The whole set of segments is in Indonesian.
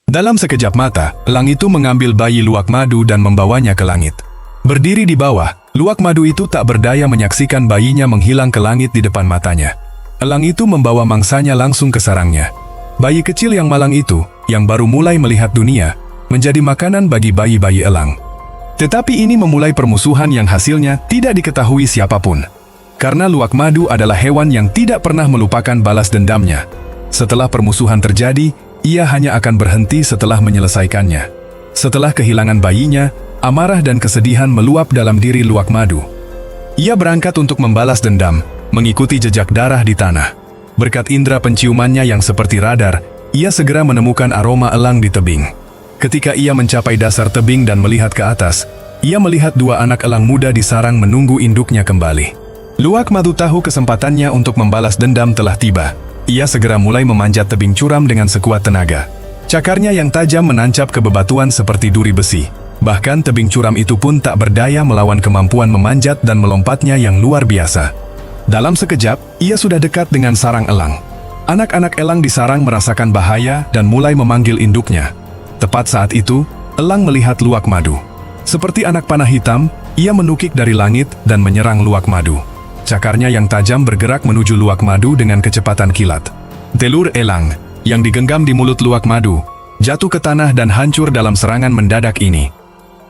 Dalam sekejap mata, elang itu mengambil bayi luwak madu dan membawanya ke langit. Berdiri di bawah, luwak madu itu tak berdaya menyaksikan bayinya menghilang ke langit di depan matanya. Elang itu membawa mangsanya langsung ke sarangnya. Bayi kecil yang malang itu, yang baru mulai melihat dunia, menjadi makanan bagi bayi-bayi elang. Tetapi ini memulai permusuhan yang hasilnya tidak diketahui siapapun. Karena luwak madu adalah hewan yang tidak pernah melupakan balas dendamnya. Setelah permusuhan terjadi, ia hanya akan berhenti setelah menyelesaikannya. Setelah kehilangan bayinya, amarah dan kesedihan meluap dalam diri luwak madu. Ia berangkat untuk membalas dendam, mengikuti jejak darah di tanah. Berkat indera penciumannya yang seperti radar, ia segera menemukan aroma elang di tebing. Ketika ia mencapai dasar tebing dan melihat ke atas, ia melihat dua anak elang muda di sarang menunggu induknya kembali. Luwak madu tahu kesempatannya untuk membalas dendam telah tiba. Ia segera mulai memanjat tebing curam dengan sekuat tenaga. Cakarnya yang tajam menancap ke bebatuan seperti duri besi. Bahkan tebing curam itu pun tak berdaya melawan kemampuan memanjat dan melompatnya yang luar biasa. Dalam sekejap, ia sudah dekat dengan sarang elang. Anak-anak elang di sarang merasakan bahaya dan mulai memanggil induknya. Tepat saat itu, elang melihat luwak madu. Seperti anak panah hitam, ia menukik dari langit dan menyerang luwak madu. Cakarnya yang tajam bergerak menuju luwak madu dengan kecepatan kilat. Telur elang, yang digenggam di mulut luwak madu, jatuh ke tanah dan hancur dalam serangan mendadak ini.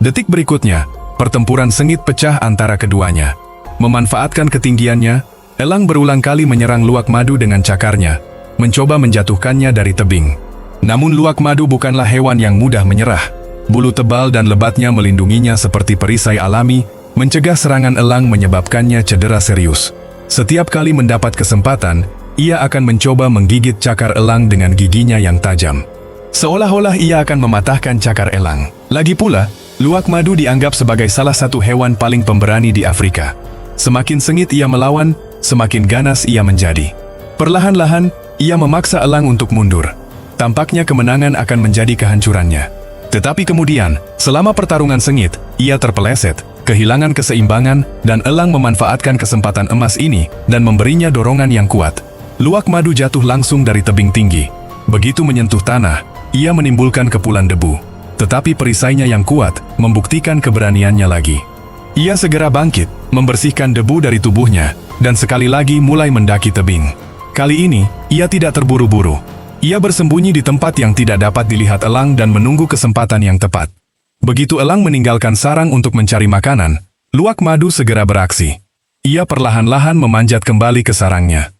Detik berikutnya, pertempuran sengit pecah antara keduanya. Memanfaatkan ketinggiannya, elang berulang kali menyerang luwak madu dengan cakarnya, mencoba menjatuhkannya dari tebing. Namun luwak madu bukanlah hewan yang mudah menyerah. Bulu tebal dan lebatnya melindunginya seperti perisai alami, mencegah serangan elang menyebabkannya cedera serius. Setiap kali mendapat kesempatan, ia akan mencoba menggigit cakar elang dengan giginya yang tajam. Seolah-olah ia akan mematahkan cakar elang. Lagi pula, luwak madu dianggap sebagai salah satu hewan paling pemberani di Afrika. Semakin sengit ia melawan, semakin ganas ia menjadi. Perlahan-lahan, ia memaksa elang untuk mundur. Tampaknya kemenangan akan menjadi kehancurannya. Tetapi kemudian, selama pertarungan sengit, ia terpeleset, kehilangan keseimbangan, dan elang memanfaatkan kesempatan emas ini dan memberinya dorongan yang kuat. Luwak madu jatuh langsung dari tebing tinggi. Begitu menyentuh tanah, ia menimbulkan kepulan debu. Tetapi perisainya yang kuat membuktikan keberaniannya lagi. Ia segera bangkit, membersihkan debu dari tubuhnya, dan sekali lagi mulai mendaki tebing. Kali ini, ia tidak terburu-buru. Ia bersembunyi di tempat yang tidak dapat dilihat elang dan menunggu kesempatan yang tepat. Begitu elang meninggalkan sarang untuk mencari makanan, luwak madu segera beraksi. Ia perlahan-lahan memanjat kembali ke sarangnya.